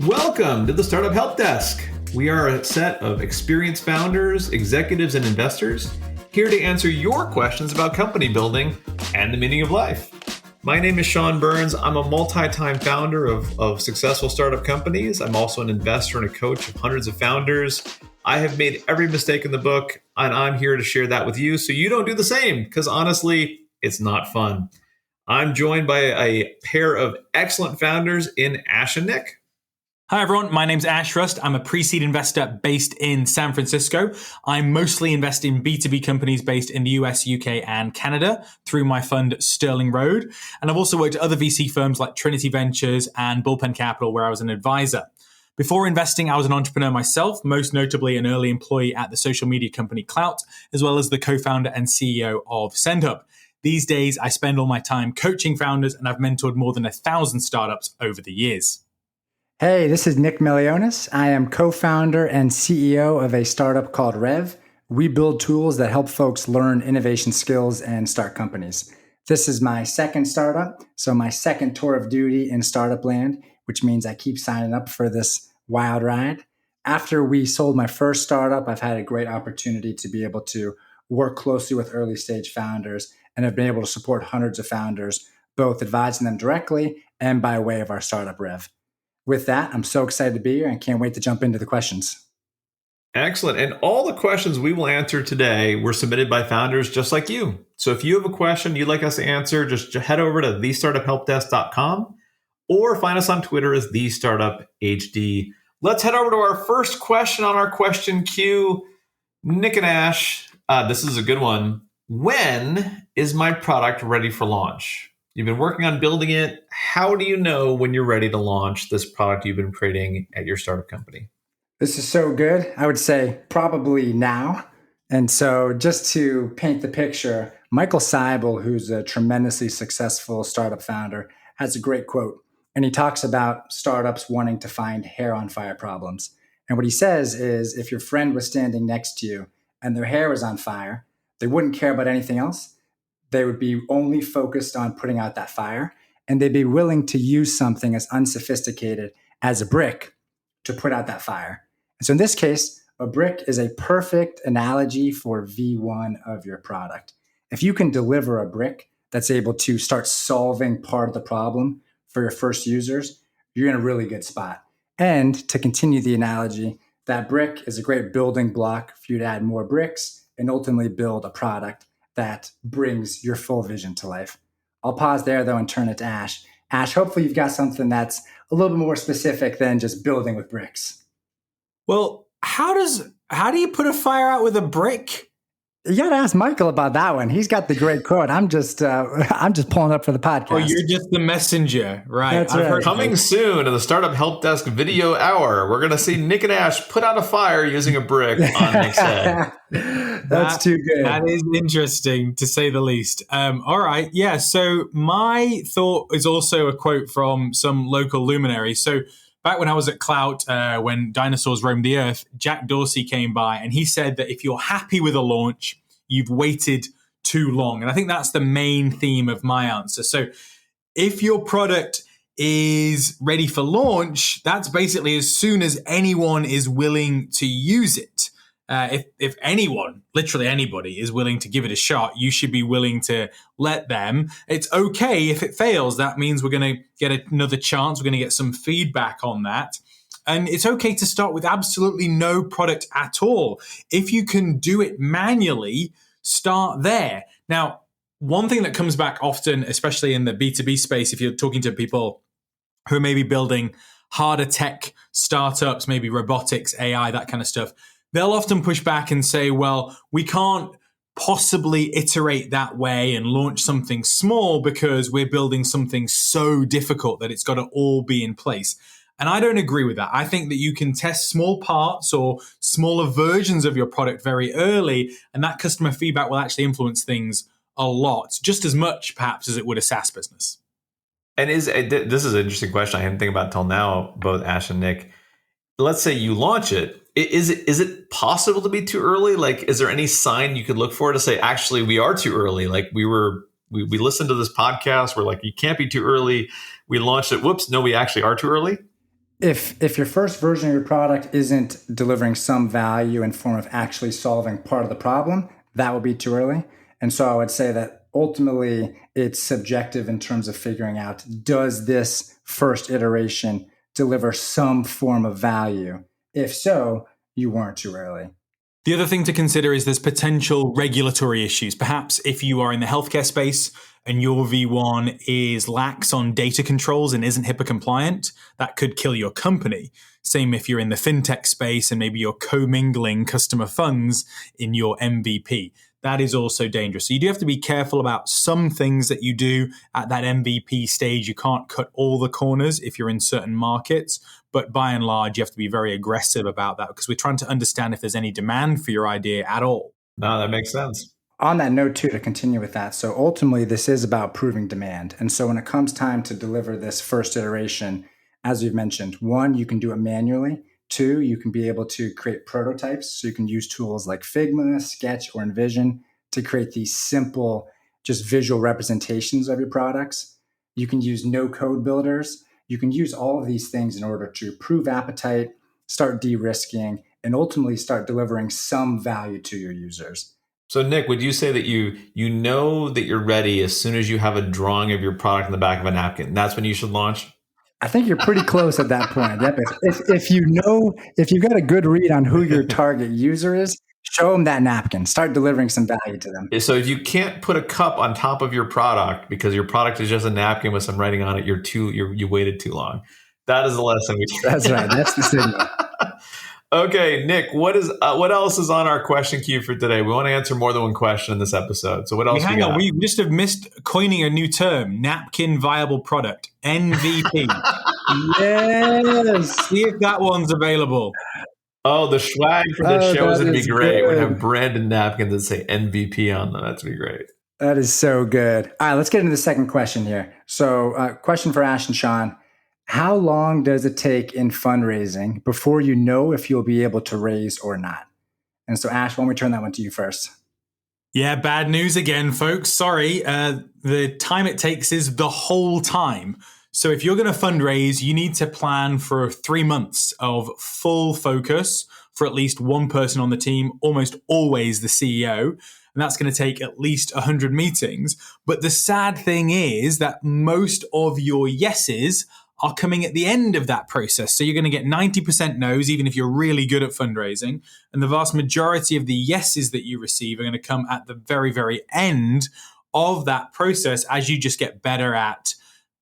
Welcome to the Startup Help Desk. We are a set of experienced founders, executives, and investors here to answer your questions about company building and the meaning of life. My name is Sean Burns. I'm a multi-time founder of successful startup companies. I'm also an investor and a coach of hundreds of founders. I have made every mistake in the book, and I'm here to share that with you so you don't do the same, because honestly, it's not fun. I'm joined by a pair of excellent founders in Ash and Nick. Hi, everyone. My name's Ash Rust. I'm a pre-seed investor based in San Francisco. I mostly invest in B2B companies based in the US, UK, and Canada through my fund Sterling Road. And I've also worked at other VC firms like Trinity Ventures and Bullpen Capital, where I was an advisor. Before investing, I was an entrepreneur myself, most notably an early employee at the social media company Klout, as well as the co-founder and CEO of SendHub. These days, I spend all my time coaching founders, and I've mentored more than 1,000 startups over the years. Hey, this is Nick Melionis. I am co-founder and CEO of a startup called Rev. We build tools that help folks learn innovation skills and start companies. This is my second startup, so my second tour of duty in startup land, which means I keep signing up for this wild ride. After we sold my first startup, I've had a great opportunity to be able to work closely with early stage founders and have been able to support hundreds of founders, both advising them directly and by way of our startup Rev. With that, I'm so excited to be here and can't wait to jump into the questions. Excellent. And all the questions we will answer today were submitted by founders just like you. So if you have a question you'd like us to answer, just head over to thestartuphelpdesk.com or find us on Twitter as thestartuphd. Let's head over to our first question on our question queue. Nick and Ash, this is a good one. When is my product ready for launch? You've been working on building it. How do you know when you're ready to launch this product you've been creating at your startup company? This is so good. I would say probably now. And so just to paint the picture, Michael Seibel, who's a tremendously successful startup founder, has a great quote. And he talks about startups wanting to find hair on fire problems. And what he says is if your friend was standing next to you and their hair was on fire, they wouldn't care about anything else. They would be only focused on putting out that fire, and they'd be willing to use something as unsophisticated as a brick to put out that fire. And so in this case, a brick is a perfect analogy for V1 of your product. If you can deliver a brick that's able to start solving part of the problem for your first users, you're in a really good spot. And to continue the analogy, that brick is a great building block for you to add more bricks and ultimately build a product that brings your full vision to life. I'll pause there, though, and turn it to Ash. Ash, hopefully you've got something that's a little bit more specific than just building with bricks. Well, how do you put a fire out with a brick? You got to ask Michael about that one. He's got the great quote. I'm just pulling up for the podcast. Oh, you're just the messenger, right? That's right. Coming soon to the Startup Help Desk video hour, we're going to see Nick and Ash put out a fire using a brick on Nick's head. That's too good. That is interesting, to say the least. All right. Yeah. So my thought is also a quote from some local luminary. So back when I was at Klout, when dinosaurs roamed the earth, Jack Dorsey came by and he said that if you're happy with a launch, you've waited too long. And I think that's the main theme of my answer. So if your product is ready for launch, that's basically as soon as anyone is willing to use it. If anyone, literally anybody, is willing to give it a shot, you should be willing to let them. It's okay if it fails. That means we're going to get another chance. We're going to get some feedback on that. And it's okay to start with absolutely no product at all. If you can do it manually, start there. Now, one thing that comes back often, especially in the B2B space, if you're talking to people who are maybe building harder tech startups, maybe robotics, AI, that kind of stuff, they'll often push back and say, well, we can't possibly iterate that way and launch something small because we're building something so difficult that it's got to all be in place. And I don't agree with that. I think that you can test small parts or smaller versions of your product very early, and that customer feedback will actually influence things a lot, just as much perhaps as it would a SaaS business. And this is an interesting question I hadn't think about till now, both Ash and Nick. Let's say you launch it. Is it possible to be too early? Like, is there any sign you could look for to say, actually, we are too early? Like we listened to this podcast. We're like, you can't be too early. We launched it. Whoops. No, we actually are too early. If your first version of your product isn't delivering some value in form of actually solving part of the problem, that would be too early. And so I would say that ultimately it's subjective in terms of figuring out, does this first iteration deliver some form of value? If so, you weren't too early. The other thing to consider is there's potential regulatory issues. Perhaps if you are in the healthcare space and your V1 is lax on data controls and isn't HIPAA compliant, that could kill your company. Same if you're in the fintech space and maybe you're commingling customer funds in your MVP. That is also dangerous. So you do have to be careful about some things that you do at that MVP stage. You can't cut all the corners if you're in certain markets. But by and large, you have to be very aggressive about that because we're trying to understand if there's any demand for your idea at all. No, that makes sense. On that note, too, to continue with that, so ultimately this is about proving demand. And so when it comes time to deliver this first iteration, as we've mentioned, one, you can do it manually. Two, you can be able to create prototypes. So you can use tools like Figma, Sketch, or InVision to create these simple, just visual representations of your products. You can use no code builders. You can use all of these things in order to prove appetite, start de-risking, and ultimately start delivering some value to your users. So Nick, would you say that you know that you're ready as soon as you have a drawing of your product in the back of a napkin? That's when you should launch? I think you're pretty close at that point. Yep. If you've got a good read on who your target user is, show them that napkin. Start delivering some value to them. So if you can't put a cup on top of your product because your product is just a napkin with some writing on it, you waited too long. That is the lesson. That's right. That's the signal. Okay, Nick, what else is on our question queue for today? We want to answer more than one question in this episode. So what else Hang on, we just have missed coining a new term, napkin viable product, MVP. Yes. See if that one's available. Oh, the swag for the shows would be great. Good. We'd have branded napkins that say MVP on them. That's be great. That is so good. All right, let's get into the second question here. So question for Ash and Sean. How long does it take in fundraising before you know if you'll be able to raise or not? And so, Ash, why don't we turn that one to you first? Yeah, bad news again, folks. Sorry. The time it takes is the whole time. So if you're going to fundraise, you need to plan for 3 months of full focus for at least one person on the team, almost always the CEO. And that's going to take at least 100 meetings. But the sad thing is that most of your yeses are coming at the end of that process. So you're going to get 90% no's, even if you're really good at fundraising. And the vast majority of the yeses that you receive are going to come at the very, very end of that process as you just get better at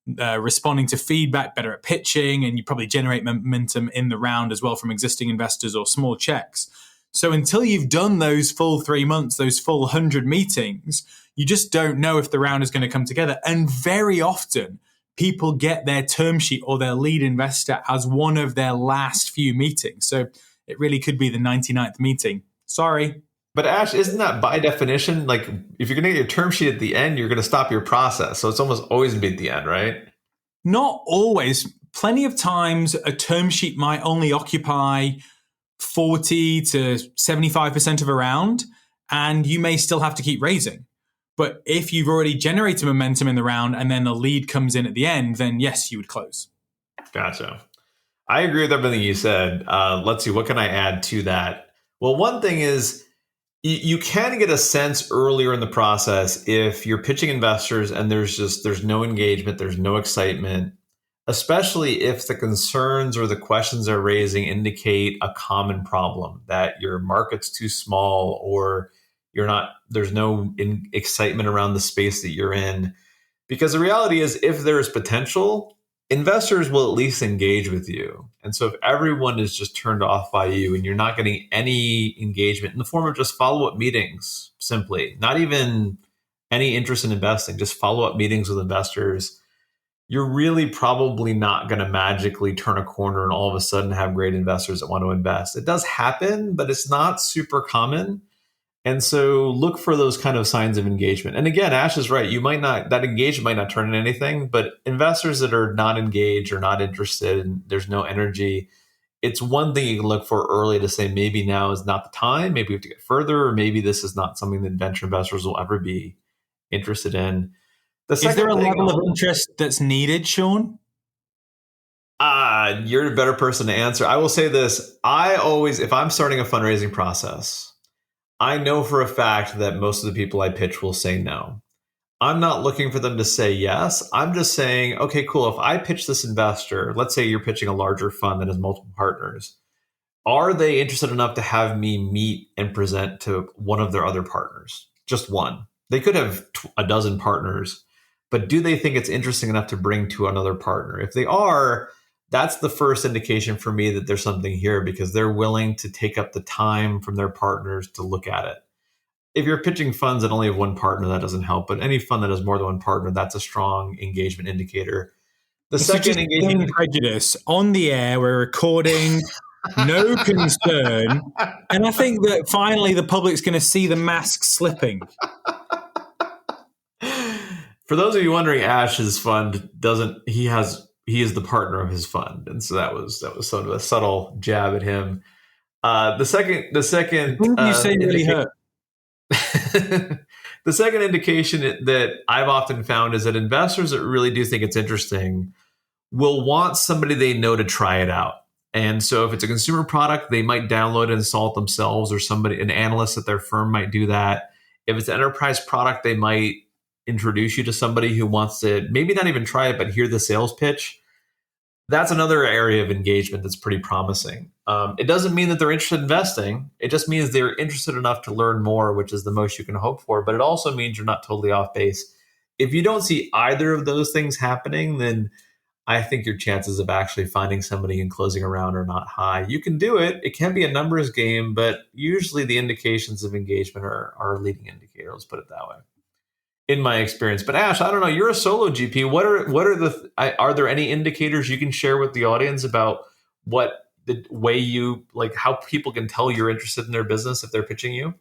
responding to feedback, better at pitching, and you probably generate momentum in the round as well from existing investors or small checks. So until you've done those full 3 months, those full 100 meetings, you just don't know if the round is going to come together. And very often, people get their term sheet or their lead investor as one of their last few meetings. So it really could be the 99th meeting. Sorry. But Ash, isn't that by definition, like if you're going to get your term sheet at the end, you're going to stop your process. So it's almost always going to be at the end, right? Not always. Plenty of times a term sheet might only occupy 40 to 75% of a round, and you may still have to keep raising. But if you've already generated momentum in the round and then the lead comes in at the end, then yes, you would close. Gotcha. I agree with everything you said. Let's see, what can I add to that? Well, one thing is you can get a sense earlier in the process if you're pitching investors and there's no engagement, there's no excitement, especially if the concerns or the questions they're raising indicate a common problem, that your market's too small or there's no excitement around the space that you're in. Because the reality is, if there's potential, investors will at least engage with you. And so if everyone is just turned off by you and you're not getting any engagement in the form of just follow-up meetings, simply, not even any interest in investing, just follow-up meetings with investors, you're really probably not going to magically turn a corner and all of a sudden have great investors that want to invest. It does happen, but it's not super common. And so look for those kind of signs of engagement. And again, Ash is right. That engagement might not turn into anything, but investors that are not engaged or not interested and there's no energy, it's one thing you can look for early to say, maybe now is not the time. Maybe we have to get further, or maybe this is not something that venture investors will ever be interested in. Is there a level of interest that's needed, Sean? You're a better person to answer. I will say this. I always, if I'm starting a fundraising process, I know for a fact that most of the people I pitch will say no. I'm not looking for them to say yes. I'm just saying, okay, cool. If I pitch this investor, let's say you're pitching a larger fund that has multiple partners, are they interested enough to have me meet and present to one of their other partners? Just one. They could have a dozen partners, but do they think it's interesting enough to bring to another partner? If they are, that's the first indication for me that there's something here because they're willing to take up the time from their partners to look at it. If you're pitching funds that only have one partner, that doesn't help. But any fund that has more than one partner, that's a strong engagement indicator. The second engagement prejudice on the air, we're recording, no concern. And I think that finally the public's going to see the mask slipping. For those of you wondering, Ash's fund he is the partner of his fund. And so that was sort of a subtle jab at him. The second you say really hurt. The second indication that I've often found is that investors that really do think it's interesting will want somebody they know to try it out. And so if it's a consumer product, they might download and install it themselves, or an analyst at their firm might do that. If it's an enterprise product, they might introduce you to somebody who wants to maybe not even try it, but hear the sales pitch. That's another area of engagement that's pretty promising. It doesn't mean that they're interested in investing. It just means they're interested enough to learn more, which is the most you can hope for. But it also means you're not totally off base. If you don't see either of those things happening, then I think your chances of actually finding somebody and closing a round are not high. You can do it. It can be a numbers game, but usually the indications of engagement are a leading indicator. Let's put it that way, in my experience. But Ash, I don't know. You're a solo GP. Are there any indicators you can share with the audience about what the way how people can tell you're interested in their business if they're pitching you?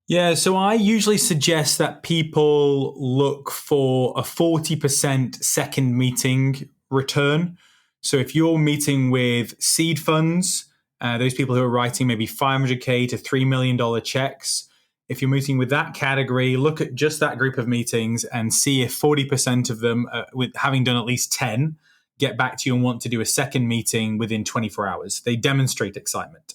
Yeah, so I usually suggest that people look for a 40% second meeting return. So if you're meeting with seed funds, those people who are writing maybe $500K to $3 million checks, if you're meeting with that category, look at just that group of meetings and see if 40% of them, with having done at least 10, get back to you and want to do a second meeting within 24 hours. They demonstrate excitement.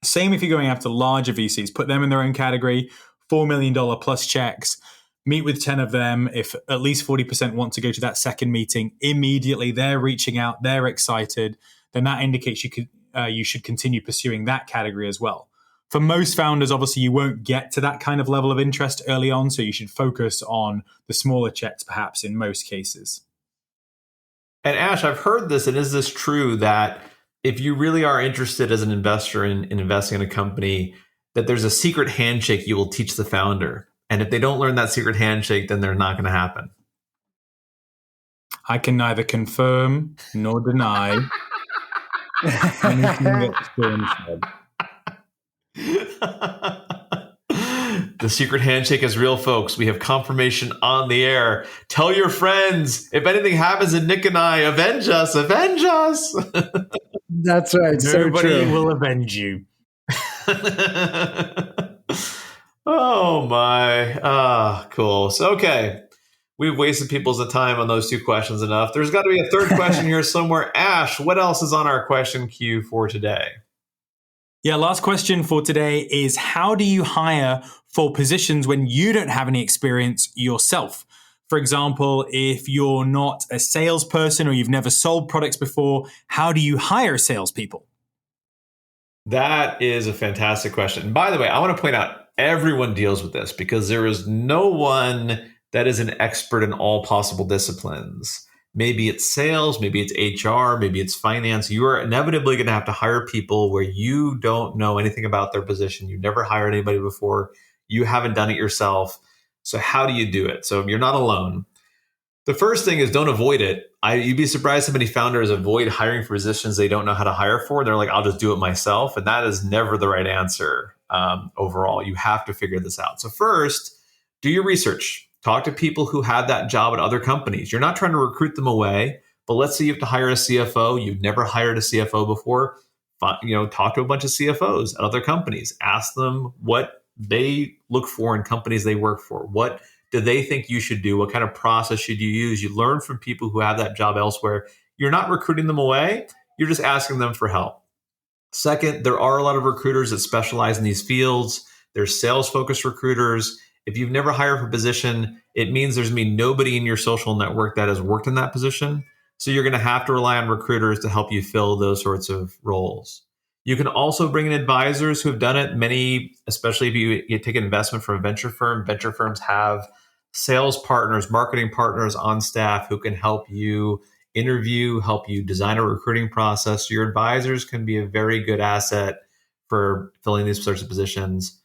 Same if you're going after larger VCs, put them in their own category, $4 million plus checks, meet with 10 of them. If at least 40% want to go to that second meeting, immediately they're reaching out, they're excited, then that indicates you should continue pursuing that category as well. For most founders, obviously, you won't get to that kind of level of interest early on, so you should focus on the smaller checks, perhaps, in most cases. And Ash, I've heard this, and is this true that if you really are interested as an investor in investing in a company, that there's a secret handshake you will teach the founder? And if they don't learn that secret handshake, then they're not going to happen. I can neither confirm nor deny anything that's been said. The secret handshake is real, folks. We have confirmation on the air. Tell your friends. If anything happens to Nick and I, avenge us. Avenge us. That's right. Nobody will avenge you. Oh, my. Cool. So, okay. We've wasted people's time on those two questions enough. There's got to be a third question here somewhere. Ash, what else is on our question queue for today? Yeah, last question for today is, how do you hire for positions when you don't have any experience yourself? For example, if you're not a salesperson or you've never sold products before, how do you hire salespeople? That is a fantastic question. By the way, I want to point out everyone deals with this because there is no one that is an expert in all possible disciplines. Maybe it's sales, maybe it's HR, maybe it's finance. You are inevitably going to have to hire people where you don't know anything about their position. You've never hired anybody before. You haven't done it yourself. So how do you do it? So you're not alone. The first thing is, don't avoid it. You'd be surprised how many founders avoid hiring for positions they don't know how to hire for. They're like, I'll just do it myself. And that is never the right answer overall. You have to figure this out. So first, do your research. Talk to people who had that job at other companies. You're not trying to recruit them away, but let's say you have to hire a CFO. You've never hired a CFO before. Talk to a bunch of CFOs at other companies. Ask them what they look for in companies they work for. What do they think you should do? What kind of process should you use? You learn from people who have that job elsewhere. You're not recruiting them away. You're just asking them for help. Second, there are a lot of recruiters that specialize in these fields. There's sales-focused recruiters. If you've never hired for a position, it means there's going to be nobody in your social network that has worked in that position. So you're going to have to rely on recruiters to help you fill those sorts of roles. You can also bring in advisors who have done it. Many, especially if you take an investment from a venture firms have sales partners, marketing partners on staff who can help you interview, help you design a recruiting process. Your advisors can be a very good asset for filling these sorts of positions.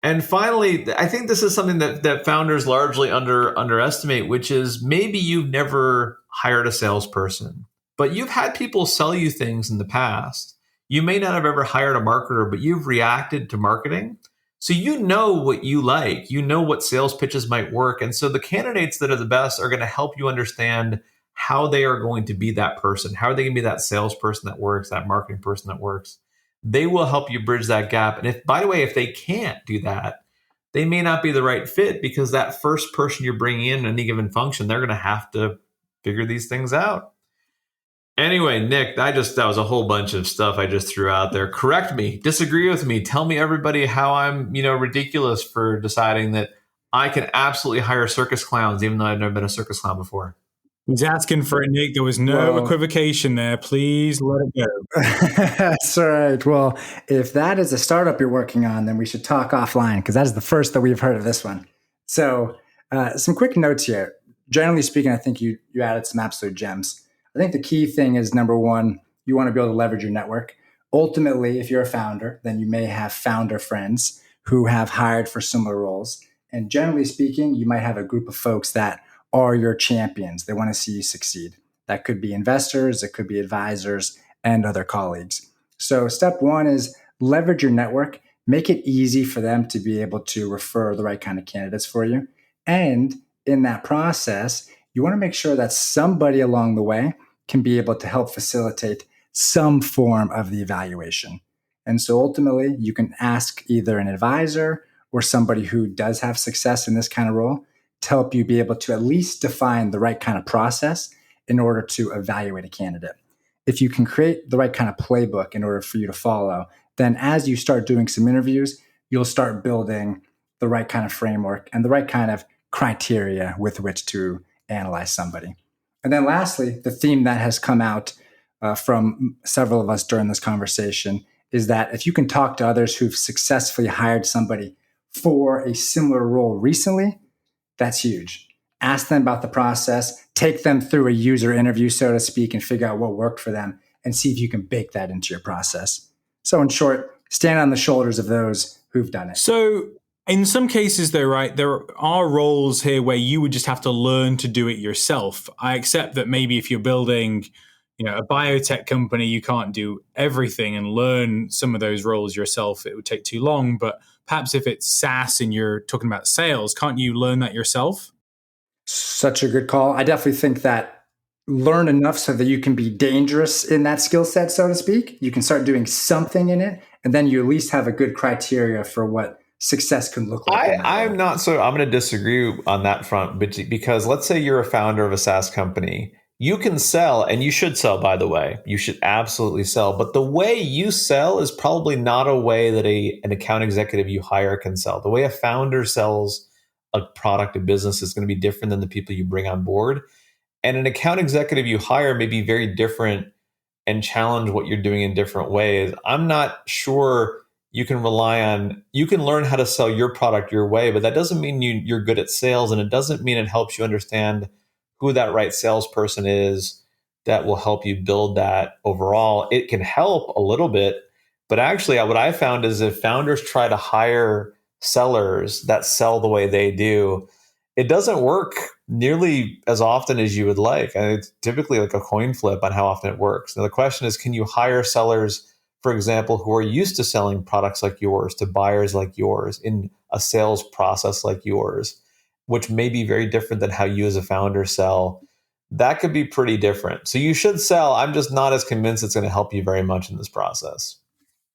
And finally, I think this is something that founders largely underestimate, which is maybe you've never hired a salesperson, but you've had people sell you things in the past. You may not have ever hired a marketer, but you've reacted to marketing. So you know what you like. You know what sales pitches might work. And so the candidates that are the best are going to help you understand how they are going to be that person. How are they going to be that salesperson that works, that marketing person that works? They will help you bridge that gap. And if, by the way, if they can't do that, they may not be the right fit because that first person you're bringing in any given function, they're going to have to figure these things out. Anyway, Nick, that was a whole bunch of stuff I just threw out there. Correct me, disagree with me, tell me everybody how I'm, ridiculous for deciding that I can absolutely hire circus clowns, even though I've never been a circus clown before. He's asking for it, Nick. There was no equivocation there. Please let it go. That's all right. Well, if that is a startup you're working on, then we should talk offline because that is the first that we've heard of this one. So some quick notes here. Generally speaking, I think you added some absolute gems. I think the key thing is, number one, you want to be able to leverage your network. Ultimately, if you're a founder, then you may have founder friends who have hired for similar roles. And generally speaking, you might have a group of folks that are your champions. They want to see you succeed. That could be investors, it could be advisors, and other colleagues. So step one is leverage your network. Make it easy for them to be able to refer the right kind of candidates for you. And in that process, you want to make sure that somebody along the way can be able to help facilitate some form of the evaluation. And so ultimately, you can ask either an advisor or somebody who does have success in this kind of role to help you be able to at least define the right kind of process in order to evaluate a candidate. If you can create the right kind of playbook in order for you to follow, then as you start doing some interviews, you'll start building the right kind of framework and the right kind of criteria with which to analyze somebody. And then lastly, the theme that has come out from several of us during this conversation is that if you can talk to others who've successfully hired somebody for a similar role recently, that's huge. Ask them about the process, take them through a user interview, so to speak, and figure out what worked for them and see if you can bake that into your process. So in short, stand on the shoulders of those who've done it. So in some cases though, right, there are roles here where you would just have to learn to do it yourself. I accept that maybe if you're building, a biotech company, you can't do everything and learn some of those roles yourself. It would take too long. But perhaps if it's SaaS and you're talking about sales, can't you learn that yourself? Such a good call. I definitely think that learn enough so that you can be dangerous in that skill set, so to speak. You can start doing something in it, and then you at least have a good criteria for what success can look like. I'm going to disagree on that front, because let's say you're a founder of a SaaS company. You can sell, and you should sell, by the way. You should absolutely sell. But the way you sell is probably not a way that an account executive you hire can sell. The way a founder sells a product, a business, is going to be different than the people you bring on board. And an account executive you hire may be very different and challenge what you're doing in different ways. I'm not sure you can learn how to sell your product your way, but that doesn't mean you're good at sales, and it doesn't mean it helps you understand who that right salesperson is that will help you build that overall. It can help a little bit, but actually what I found is if founders try to hire sellers that sell the way they do, it doesn't work nearly as often as you would like. And it's typically like a coin flip on how often it works. Now the question is, can you hire sellers, for example, who are used to selling products like yours to buyers like yours in a sales process like yours, which may be very different than how you as a founder sell? That could be pretty different. So you should sell. I'm just not as convinced it's going to help you very much in this process.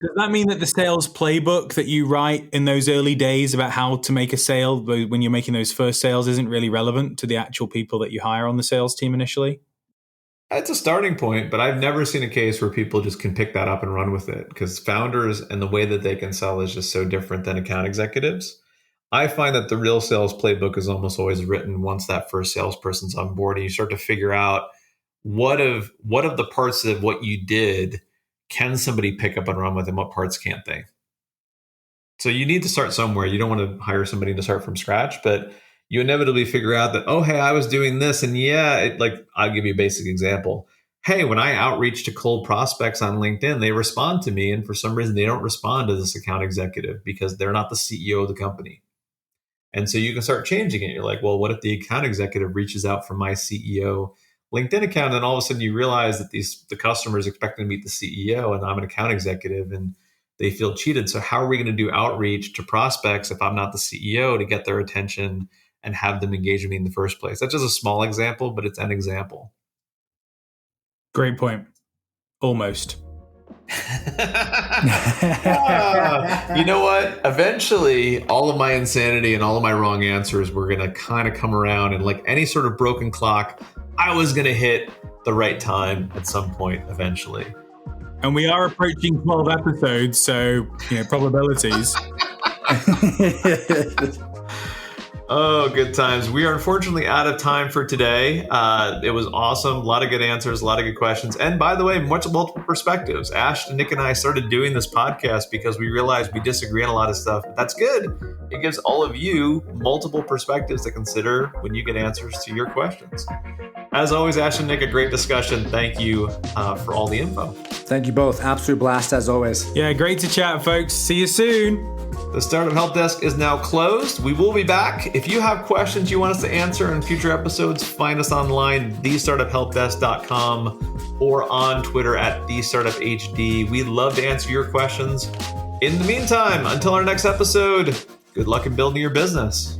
Does that mean that the sales playbook that you write in those early days about how to make a sale when you're making those first sales isn't really relevant to the actual people that you hire on the sales team initially? It's a starting point, but I've never seen a case where people just can pick that up and run with it, because founders and the way that they can sell is just so different than account executives. I find that the real sales playbook is almost always written once that first salesperson's on board, and you start to figure out what of the parts of what you did can somebody pick up and run with, and what parts can't they? So you need to start somewhere. You don't want to hire somebody to start from scratch, but you inevitably figure out that, oh, hey, I was doing this. And I'll give you a basic example. Hey, when I outreach to cold prospects on LinkedIn, they respond to me. And for some reason, they don't respond to this account executive because they're not the CEO of the company. And so you can start changing it. You're like, well, what if the account executive reaches out from my CEO LinkedIn account? And all of a sudden you realize that the customer is expecting to meet the CEO, and I'm an account executive, and they feel cheated. So how are we going to do outreach to prospects if I'm not the CEO to get their attention and have them engage with me in the first place? That's just a small example, but it's an example. Great point. Almost. You know what? Eventually, all of my insanity and all of my wrong answers were going to kind of come around, and like any sort of broken clock, I was going to hit the right time at some point eventually. And we are approaching 12 episodes, so probabilities. Oh, good times. We are unfortunately out of time for today. It was awesome. A lot of good answers, a lot of good questions. And by the way, multiple perspectives. Ash, Nick, and I started doing this podcast because we realized we disagree on a lot of stuff. But that's good. It gives all of you multiple perspectives to consider when you get answers to your questions. As always, Ash and Nick, a great discussion. Thank you for all the info. Thank you both. Absolute blast as always. Yeah, great to chat, folks. See you soon. The Startup Help Desk is now closed. We will be back. If you have questions you want us to answer in future episodes, find us online, thestartuphelpdesk.com, or on Twitter at thestartuphd. We'd love to answer your questions. In the meantime, until our next episode, good luck in building your business.